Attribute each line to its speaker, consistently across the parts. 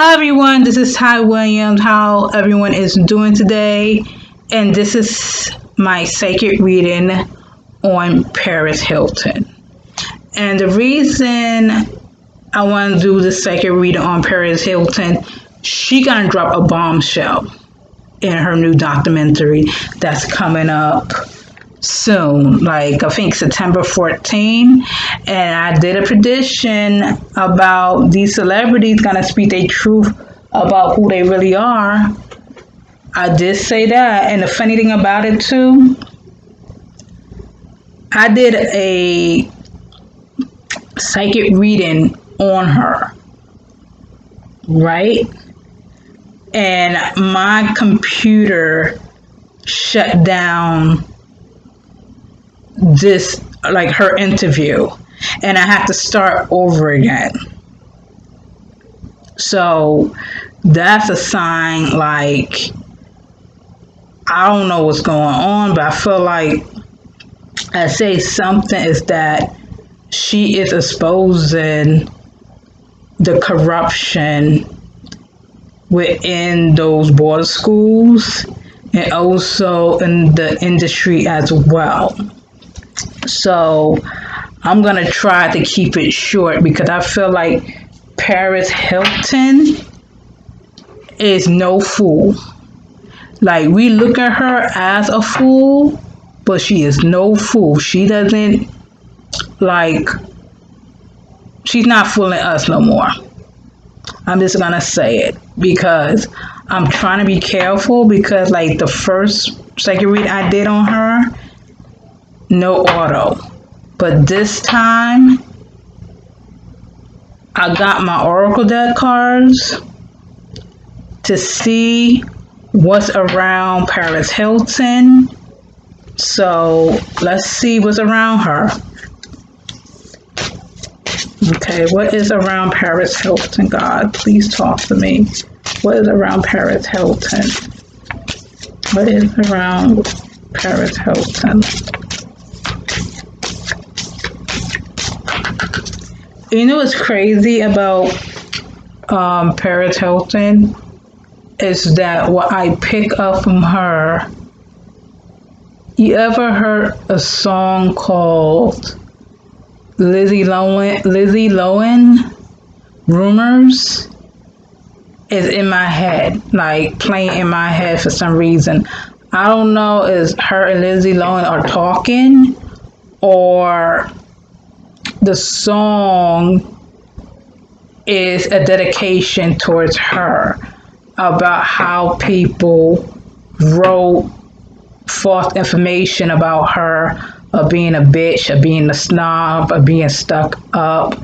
Speaker 1: Hi everyone, this is Ty Williams. How everyone is doing today, and this is my psychic reading on Paris Hilton. And the reason I want to do this psychic reading on Paris Hilton, she gonna drop a bombshell in her new documentary that's coming up soon, like I think September 14. And I did a prediction about these celebrities gonna speak their truth about who they really are. I did say that, and the funny thing about it too, I did a psychic reading on her, right? And my computer shut down this, like, her interview, and I had to start over again. So that's a sign, like, I don't know what's going on, but I feel like I say something is that she is exposing the corruption within those border schools and also in the industry as well. So I'm going to try to keep it short because I feel like Paris Hilton is no fool. Like, we look at her as a fool, but she is no fool. She doesn't, like, she's not fooling us no more. I'm just going to say it because I'm trying to be careful because, like, the first psychic read I did on her, no auto. But this time, I got my Oracle deck cards to see what's around Paris Hilton. So let's see what's around her. Okay, what is around Paris Hilton? God, please talk to me. What is around Paris Hilton? What is around Paris Hilton? You know what's crazy about Paris Hilton is that what I pick up from her, you ever heard a song called Lizzie Lohan, Rumors? Is in my head, like playing in my head for some reason. I don't know if her and Lizzie Lohan are talking or the song is a dedication towards her about how people wrote false information about her of being a bitch, of being a snob, of being stuck up,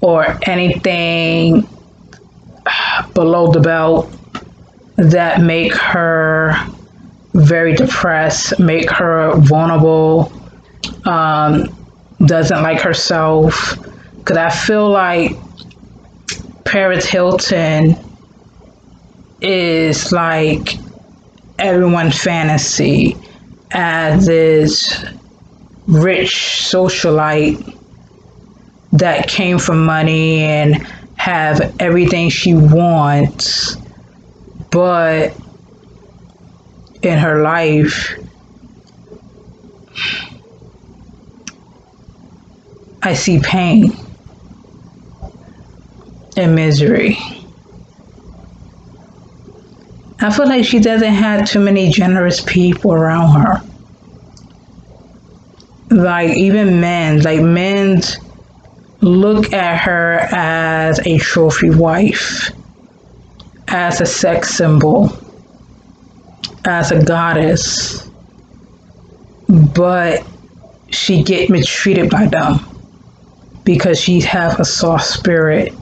Speaker 1: or anything below the belt that make her very depressed, make her vulnerable, doesn't like herself. Because I feel like Paris Hilton is like everyone's fantasy as this rich socialite that came from money and have everything she wants, but in her life I see pain and misery. I feel like she doesn't have too many generous people around her. Like, even men look at her as a trophy wife, as a sex symbol, as a goddess, but she get mistreated by them because she have a soft spirit.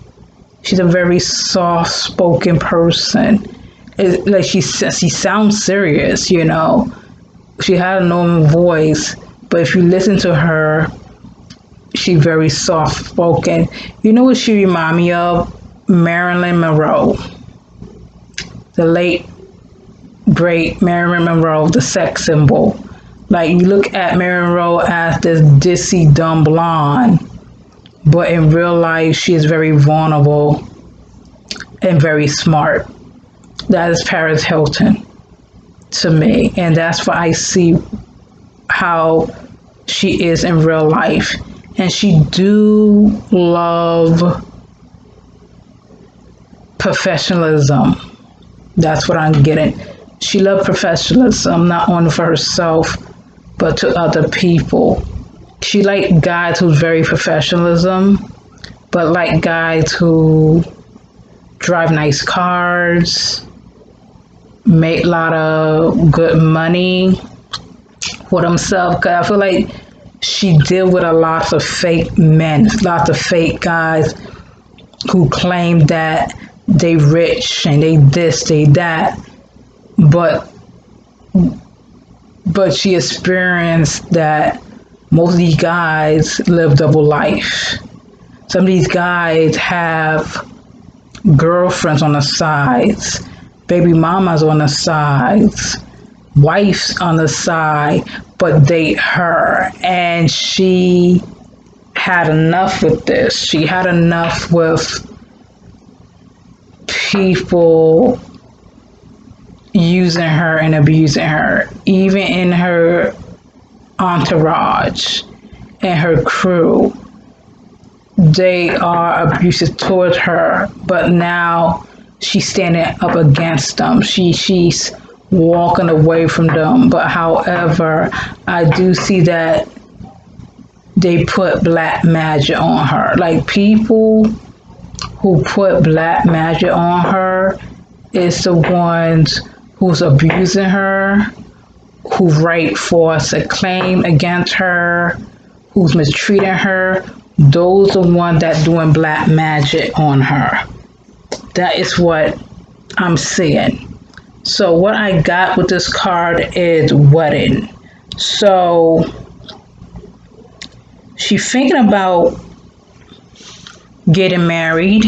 Speaker 1: She's a very soft-spoken person. It's like she sounds serious, you know. She had a normal voice, but if you listen to her, she's very soft-spoken. You know what she remind me of? Marilyn Monroe. The late, great Marilyn Monroe, the sex symbol. Like, you look at Marilyn Monroe as this ditzy, dumb blonde, but in real life, she is very vulnerable. and very smart. That is Paris Hilton to me. And that's why I see how she is in real life. And she do love professionalism. That's what I'm getting. She loves professionalism, not only for herself, but to other people. She like guys who's very professionalism, but like guys who drive nice cars, make a lot of good money for themselves. Cause I feel like she deal with a lot of fake men, lots of fake guys who claim that they rich and they this, they that, but she experienced that most of these guys live double life. Some of these guys have girlfriends on the sides, baby mamas on the sides, wives on the side, but date her. And she had enough with this. She had enough with people using her and abusing her, even in her entourage and her crew. They are abusive towards her, but now she's standing up against them. She's walking away from them. But however, I do see that they put black magic on her. Like, people who put black magic on her is the ones who's abusing her, who write false claim against her, who's mistreating her. Those are the ones that doing black magic on her. That is what I'm seeing. So what I got with this card is wedding. So she's thinking about getting married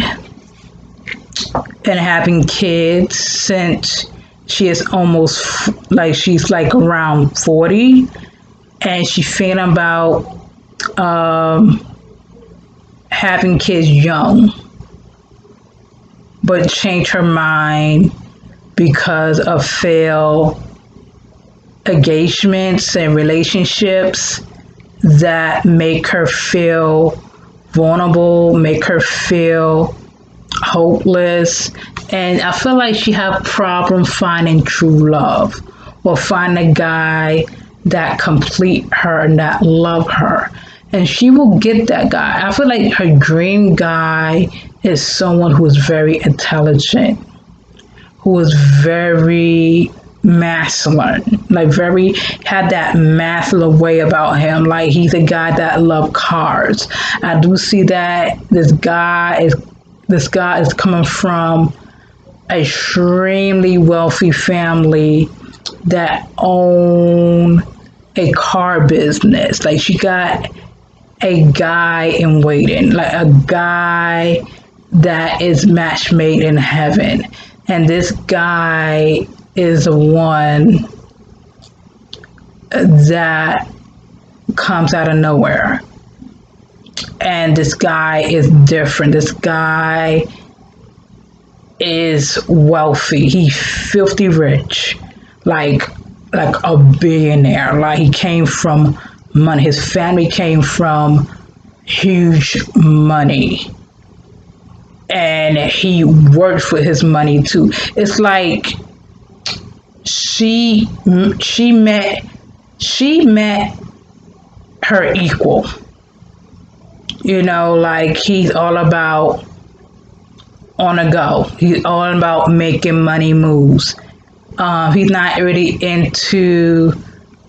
Speaker 1: and having kids since she is almost she's around 40, and she's thinking about having kids young, but change her mind because of failed engagements and relationships that make her feel vulnerable, make her feel hopeless. And I feel like she have problem finding true love, or find a guy that complete her and that love her. And she will get that guy. I feel like her dream guy is someone who is very intelligent, who is very masculine, had that masculine way about him. Like, he's a guy that loves cars. I do see that this guy is coming from an extremely wealthy family that own a car business. Like, she got a guy in waiting, like a guy that is match made in heaven. And this guy is the one that comes out of nowhere. And this guy is different. This guy is wealthy. He's filthy rich, like a billionaire. Like, he came from money. His family came from huge money, and he worked for his money too. It's like she met her equal. Like, he's all about on the go. He's all about making money moves. He's not really into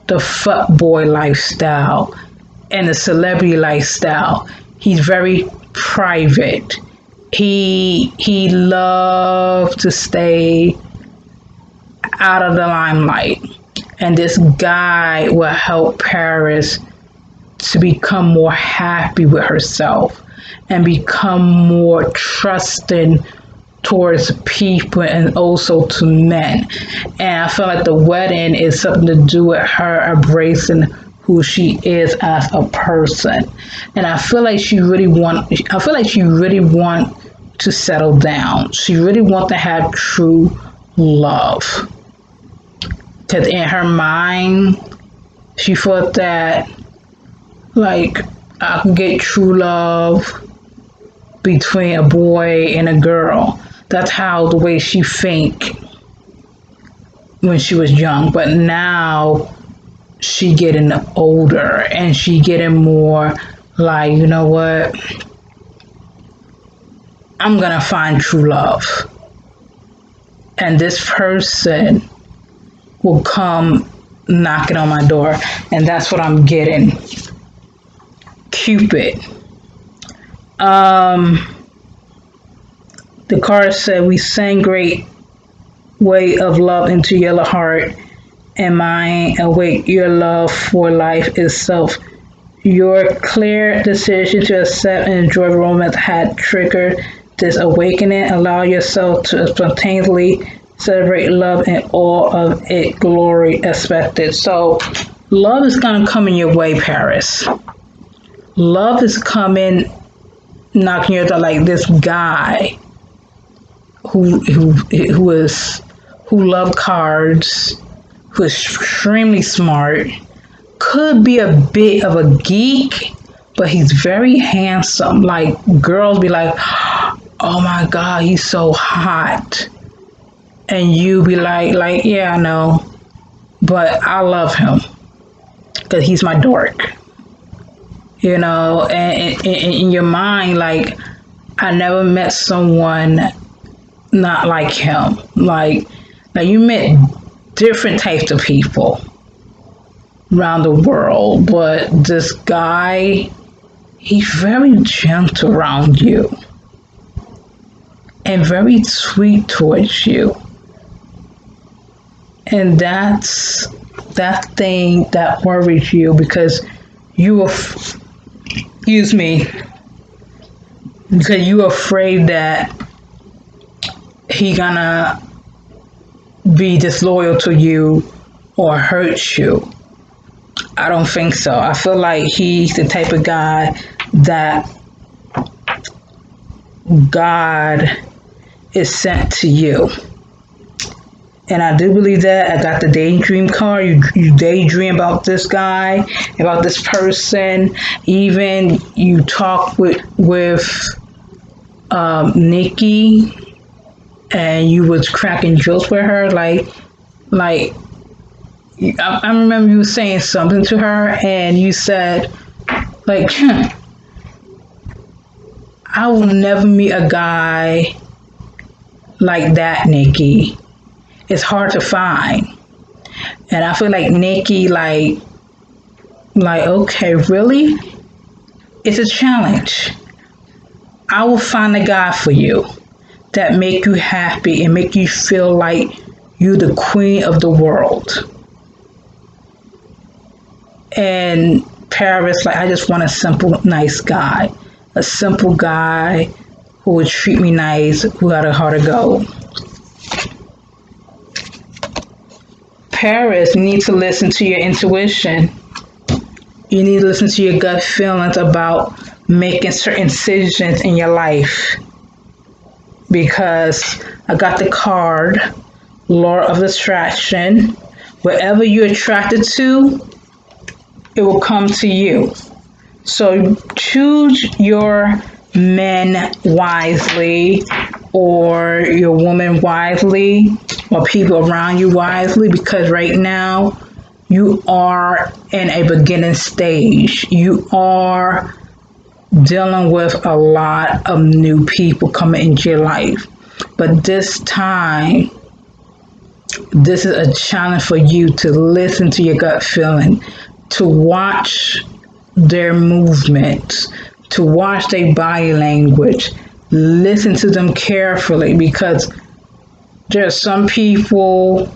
Speaker 1: the fuckboy lifestyle and the celebrity lifestyle. He's very private. He loves to stay out of the limelight. And this guy will help Paris to become more happy with herself and become more trusting towards people and also to men. And I feel like the wedding is something to do with her embracing who she is as a person. And I feel like she really want to settle down. She really wants to have true love. Because in her mind, she thought that, like, I can get true love between a boy and a girl. That's how the way she think when she was young. But now she getting older and she getting more like, you know what? I'm gonna find true love. And this person will come knocking on my door. And that's what I'm getting. Cupid. The card said, we send great way of love into your heart and mind, awake your love for life itself. Your clear decision to accept and enjoy romance had triggered this awakening. Allow yourself to spontaneously celebrate love and all of its glory expected. So love is going to come in your way, Paris. Love is coming, knocking your door, like this guy who love cards, who is extremely smart, could be a bit of a geek, but he's very handsome. Like, girls be like, oh my God, he's so hot. And you be like, yeah, I know, but I love him because he's my dork. You know, and in your mind, like, I never met someone not like him. Like you met different types of people around the world, but this guy, he's very gentle around you and very sweet towards you. And that's that thing that worries you, because you because you're afraid that he gonna be disloyal to you or hurt you. I don't think so. I feel like he's the type of guy that God is sent to you. And I do believe that. I got the daydream card. You daydream about this guy, about this person. Even you talk with Nikki, and you was cracking jokes with her. Like I remember you saying something to her, and you said, like, I will never meet a guy like that, Nikki. It's hard to find. And I feel like Nikki, like, okay, really? It's a challenge. I will find a guy for you that make you happy and make you feel like you're the queen of the world. And Paris, like, I just want a simple, nice guy. A simple guy who would treat me nice, who had a heart of gold. Paris, you need to listen to your intuition. You need to listen to your gut feelings about making certain decisions in your life. Because I got the card, Law of Attraction. Whatever you're attracted to, it will come to you. So choose your men wisely, or your woman wisely, or people around you wisely, because right now you are in a beginning stage. You are dealing with a lot of new people coming into your life. But this time, this is a challenge for you to listen to your gut feeling, to watch their movements, to watch their body language, listen to them carefully, because there are some people,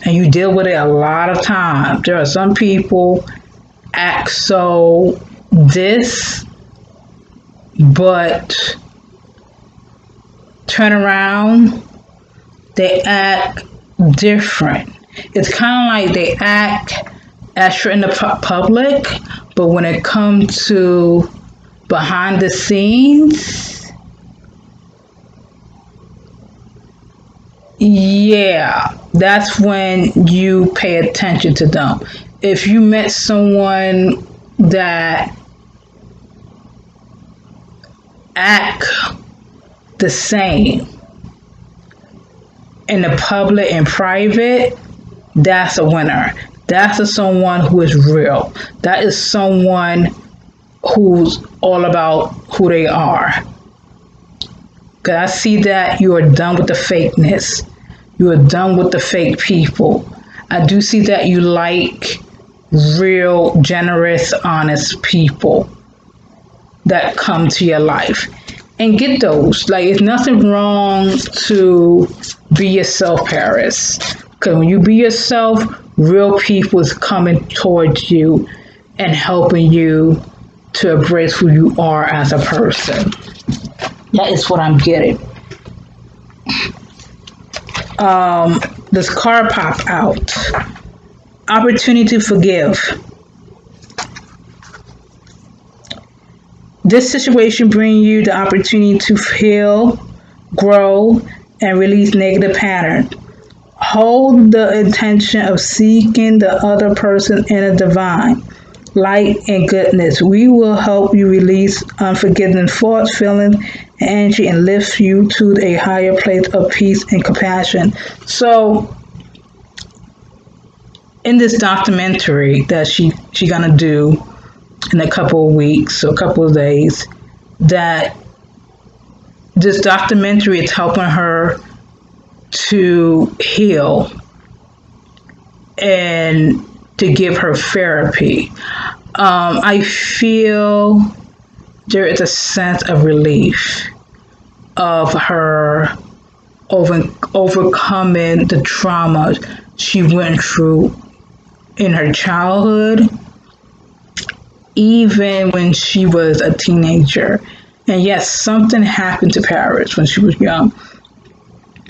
Speaker 1: and you deal with it a lot of times, there are some people act so this, but turn around, they act different. It's kind of like they act extra in the public, but when it comes to behind the scenes, Yeah, that's when you pay attention to them. If you met someone that act the same in the public and private, that's a winner. That's someone who is real. That is someone who's all about who they are. Because I see that you are done with the fakeness. You are done with the fake people. I do see that you like real, generous, honest people that come to your life. And get those. Like, it's nothing wrong to be yourself, Paris. Because when you be yourself, real people is coming towards you and helping you to embrace who you are as a person. That is what I'm getting. This card pop out. Opportunity to forgive. This situation brings you the opportunity to heal, grow, and release negative patterns. Hold the intention of seeking the other person in a divine light and goodness. We will help you release unforgiving thoughts, feelings, and energy, and lift you to a higher place of peace and compassion. So, in this documentary that she gonna do in a couple of weeks or a couple of days, that this documentary is helping her to heal and to give her therapy. I feel there is a sense of relief of her overcoming the trauma she went through in her childhood, even when she was a teenager. And yes, something happened to Paris when she was young.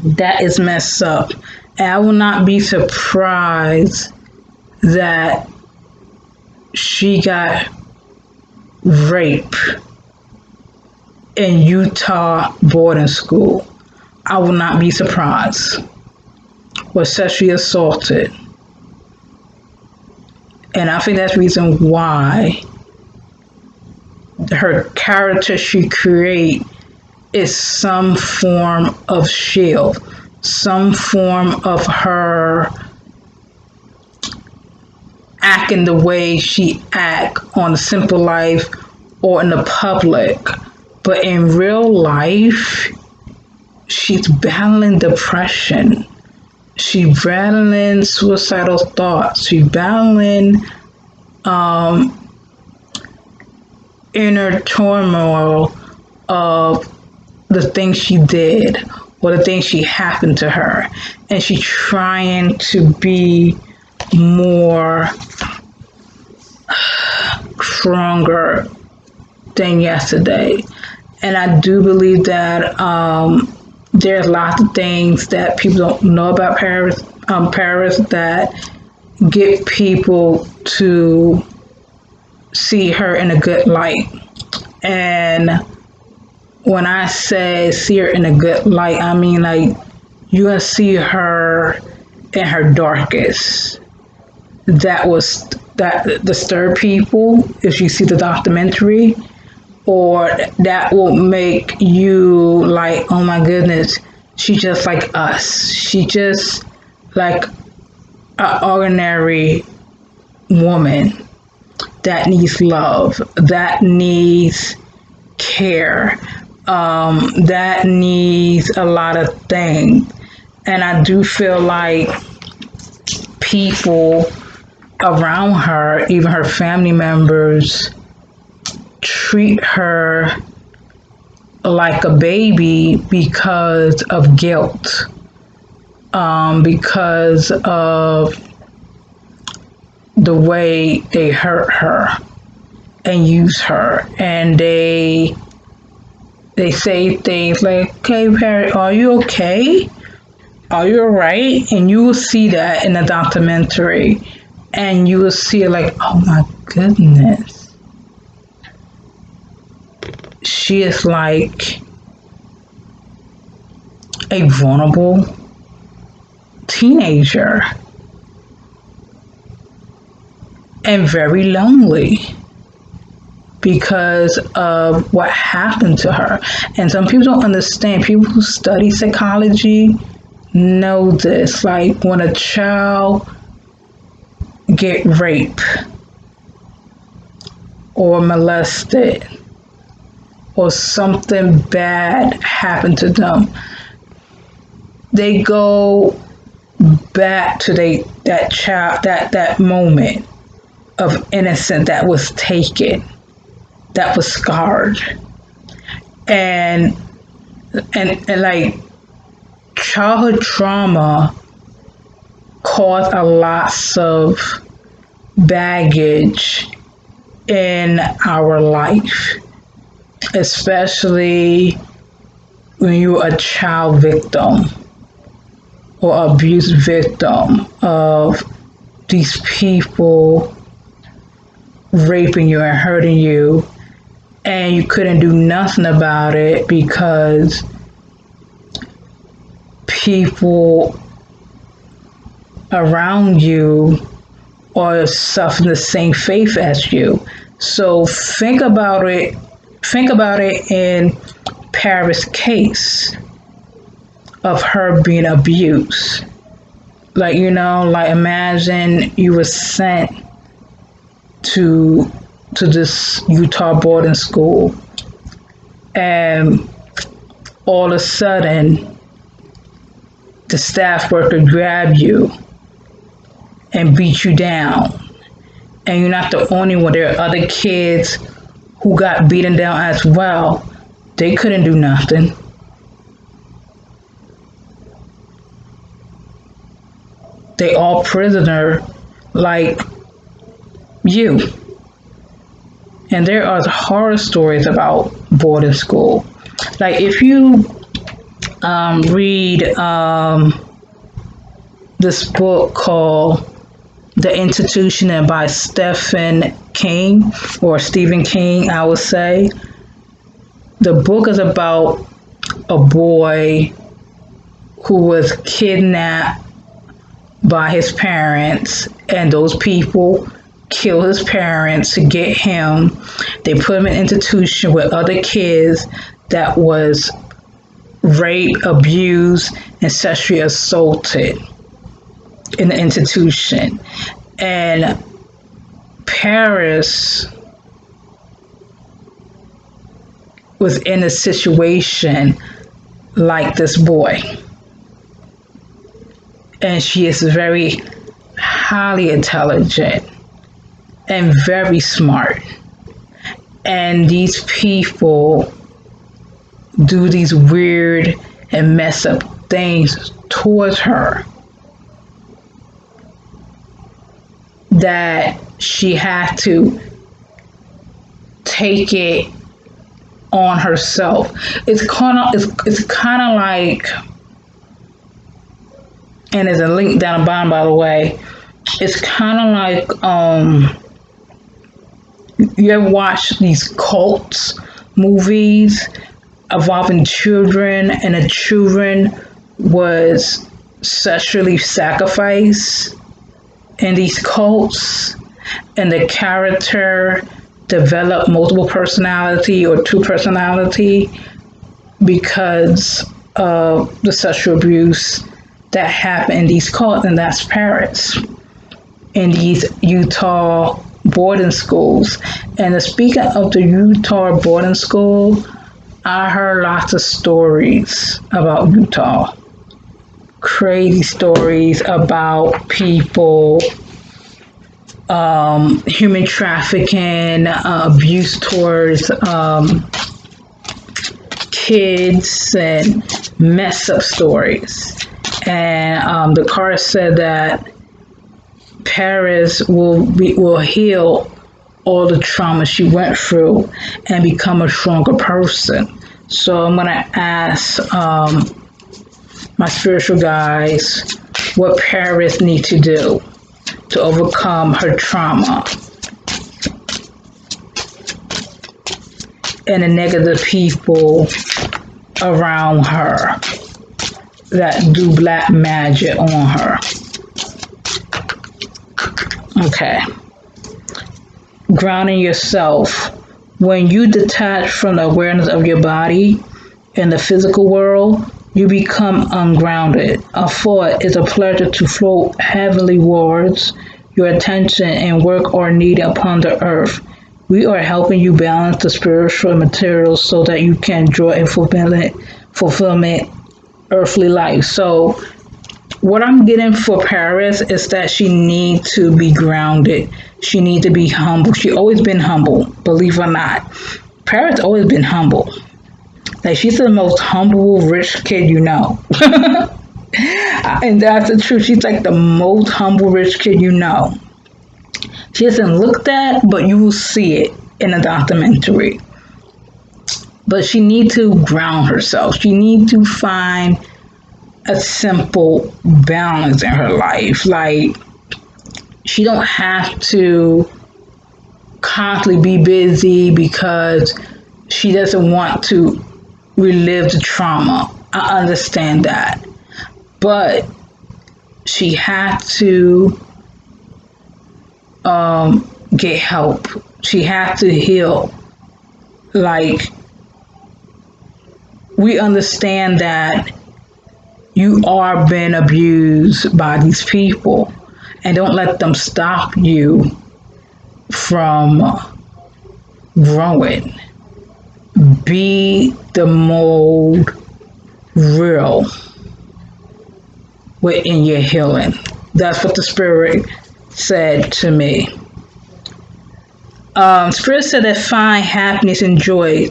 Speaker 1: That is messed up. And I will not be surprised that she got raped in Utah boarding school. I will not be surprised. Was sexually assaulted. And I think that's the reason why her character she create is some form of shield, some form of her acting the way she act on the Simple Life or in the public. But in real life, she's battling depression. She's battling suicidal thoughts. She's battling inner turmoil of the things she did or the things she happened to her. And she's trying to be more stronger than yesterday. And I do believe that there's lots of things that people don't know about Paris that get people to see her in a good light. And when I say see her in a good light, I mean like you're gonna see her in her darkest. That disturb people if you see the documentary, or that will make you like, oh my goodness, she just like us. She just like an ordinary woman that needs love, that needs care, that needs a lot of things. And I do feel like people around her, even her family members, treat her like a baby because of guilt, because of the way they hurt her and use her. And they say things like, okay, Perry, are you okay? Are you all right? And you will see that in the documentary. And you will see it like, oh my goodness. She is like a vulnerable teenager and very lonely because of what happened to her. And some people don't understand. People who study psychology know this. Like when a child get raped or molested or something bad happened to them, they go back to that moment of innocence that was taken, that was scarred, and like childhood trauma caused a lot of baggage in our life, especially when you're a child victim or abuse victim of these people raping you and hurting you, and you couldn't do nothing about it because people around you are suffering the same faith as you. So think about it in Paris' case of her being abused. Like, like imagine you were sent to this Utah boarding school, and all of a sudden the staff worker grab you and beat you down, and you're not the only one. There are other kids who got beaten down as well. They couldn't do nothing. They all prisoner like you. And there are horror stories about boarding school. Like if you read this book called The Institution by Stephen King, or Stephen King, I would say. The book is about a boy who was kidnapped by his parents, and those people killed his parents to get him. They put him in an institution with other kids that was raped, abused, and sexually assaulted in the institution. And Paris was in a situation like this boy. And she is very highly intelligent and very smart. And these people do these weird and messed up things towards her that she had to take it on herself. It's kind of like, and there's a link down the bottom, by the way. It's kind of like you ever watch these cults movies involving children, and the children was sexually sacrificed in these cults, and the character developed multiple personality or two personality because of the sexual abuse that happened in these cults. And that's Paris in these Utah boarding schools. And speaking of the Utah boarding school, I heard lots of stories about Utah. Crazy stories about people, human trafficking, abuse towards kids, and mess up stories. And the card said that Paris will heal all the trauma she went through and become a stronger person. So I'm gonna ask my spiritual guides what Paris needs to do to overcome her trauma and the negative people around her. that do black magic on her. Okay. Grounding yourself. When you detach from the awareness of your body in the physical world, you become ungrounded. A thought is a pleasure to float heavenly words. Your attention and work are needed upon the earth. We are helping you balance the spiritual and material so that you can enjoy a fulfillment earthly life. So what I'm getting for Paris is that she needs to be grounded. She needs to be humble. She's always been humble, believe it or not. Paris always been humble. Like, she's the most humble, rich kid you know. And that's the truth. She's like the most humble, rich kid you know. She doesn't look that, but you will see it in a documentary. But she needs to ground herself. She needs to find a simple balance in her life. Like, she don't have to constantly be busy because she doesn't want to relive the trauma. I understand that. But she had to get help. She had to heal. Like, we understand that you are being abused by these people, and don't let them stop you from growing. Be the most real within your healing. That's what the Spirit said to me. Spirit said that find happiness and joy.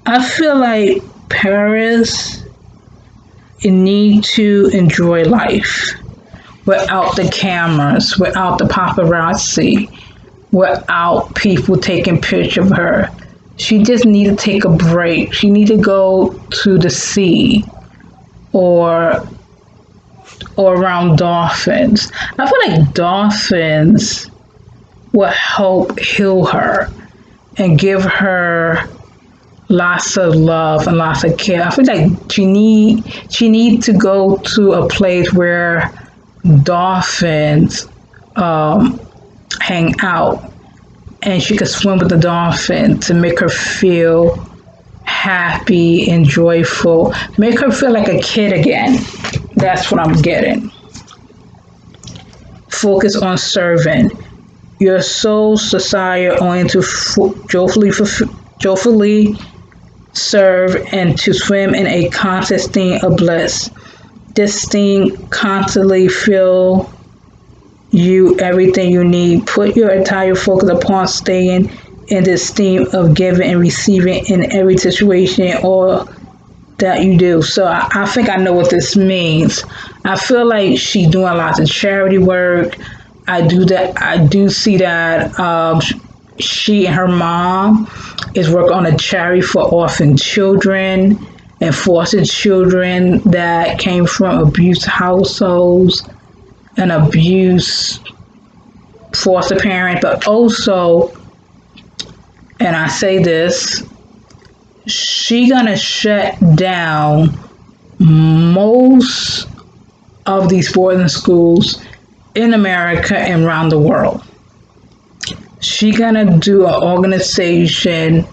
Speaker 1: I feel like Paris, you need to enjoy life without the cameras, without the paparazzi, without people taking pictures of her. She just need to take a break. She need to go to the sea or around dolphins. I feel like dolphins will help heal her and give her lots of love and lots of care. I feel like she need to go to a place where dolphins hang out, and she could swim with the dolphin to make her feel happy and joyful, make her feel like a kid again. That's what I'm getting. Focus on serving. Your soul's desire only to joyfully serve and to swim in a constant state of bliss. This state constantly fill you everything you need. Put your entire focus upon staying in this state of giving and receiving in every situation or that you do. So I think I know what this means. I feel like she's doing lots of charity work. I do see that she and her mom is working on a charity for orphan children and foster children that came from abused households and abuse foster parent, but also, and I say this, she gonna shut down most of these boarding schools in America and around the world. She gonna do an organization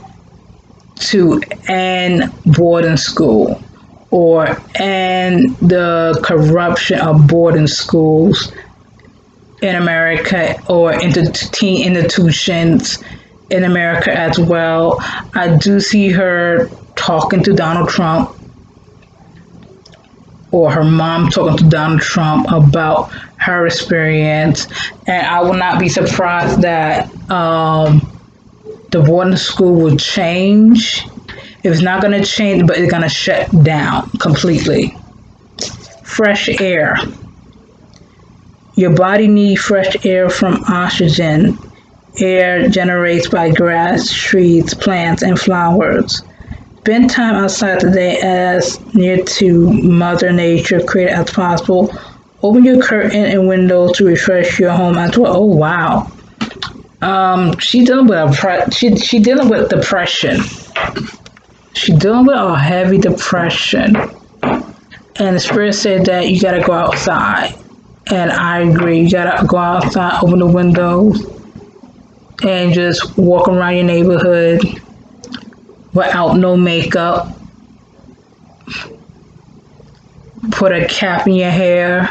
Speaker 1: to end boarding school or end the corruption of boarding schools in America or into teen institutions in America as well. I do see her talking to Donald Trump, or her mom talking to Donald Trump about her experience, and I will not be surprised that the boarding school will change. It's not going to change, but it's going to shut down completely. Fresh air. Your body needs fresh air from oxygen. Air generated by grass, trees, plants, and flowers. Spend time outside today as near to Mother Nature created as possible. Open your curtain and windows to refresh your home as well. Oh wow. She's dealing with depression. she's dealing with a heavy depression. And the spirit said that you gotta go outside. And I agree. You gotta go outside, open the windows, and just walk around your neighborhood without no makeup. Put a cap in your hair,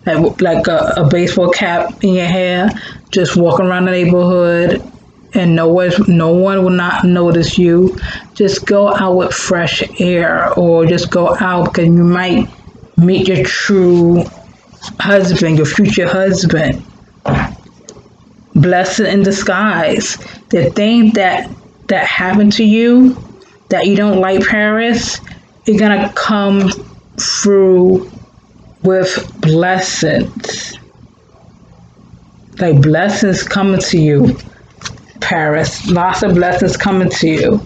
Speaker 1: like a baseball cap in your hair. Just walk around the neighborhood, and no one will not notice you. Just go out with fresh air, or just go out because you might meet your true husband, your future husband. Blessing in disguise. The thing that happened to you that you don't like, Paris, is gonna come through with blessings. Like blessings coming to you, Paris. Lots of blessings coming to you.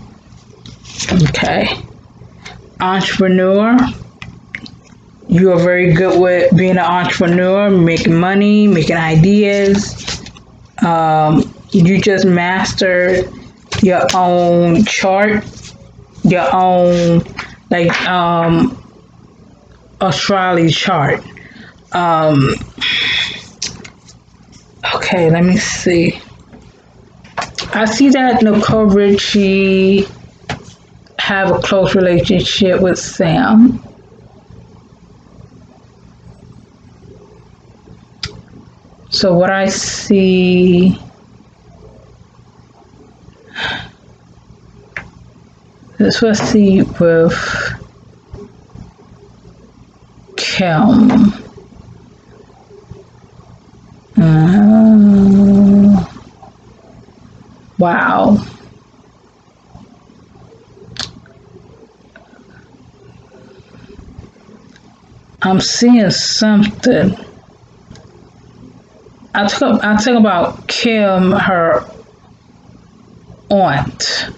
Speaker 1: Okay. Entrepreneur. You are very good with being an entrepreneur, making money, making ideas. You just mastered your own chart, your own astrology chart. Okay, let me see. I see that Nicole Richie have a close relationship with Sam. So what I see, this what I see with Kim. Wow. I'm seeing something. I talk about Kim, her aunt.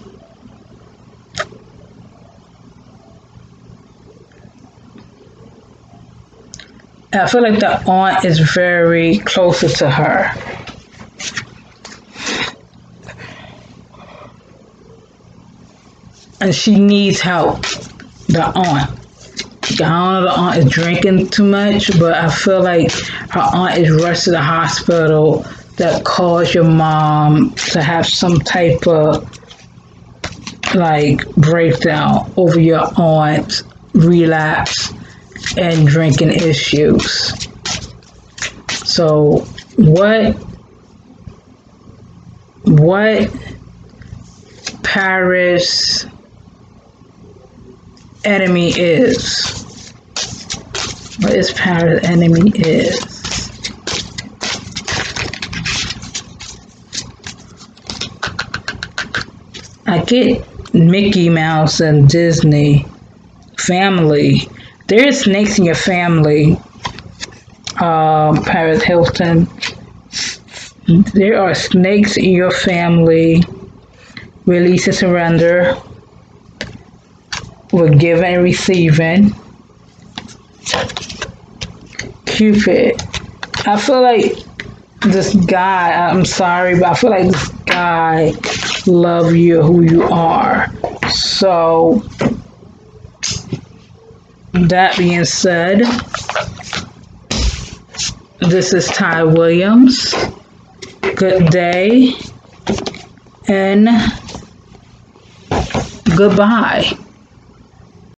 Speaker 1: I feel like the aunt is very closer to her. And she needs help, the aunt. I don't know if the aunt is drinking too much, but I feel like her aunt is rushed to the hospital that caused your mom to have some type of breakdown over your aunt's relapse and drinking issues. So what Paris enemy is? What is Paris enemy is? I get Mickey Mouse and Disney family. There's snakes in your family, Paris Hilton. There are snakes in your family. Release and surrender. We're giving and receiving. Cupid. I feel like this guy, I'm sorry, but I feel like this guy loves you who you are. So, that being said, this is Ty Williams. Good day and goodbye.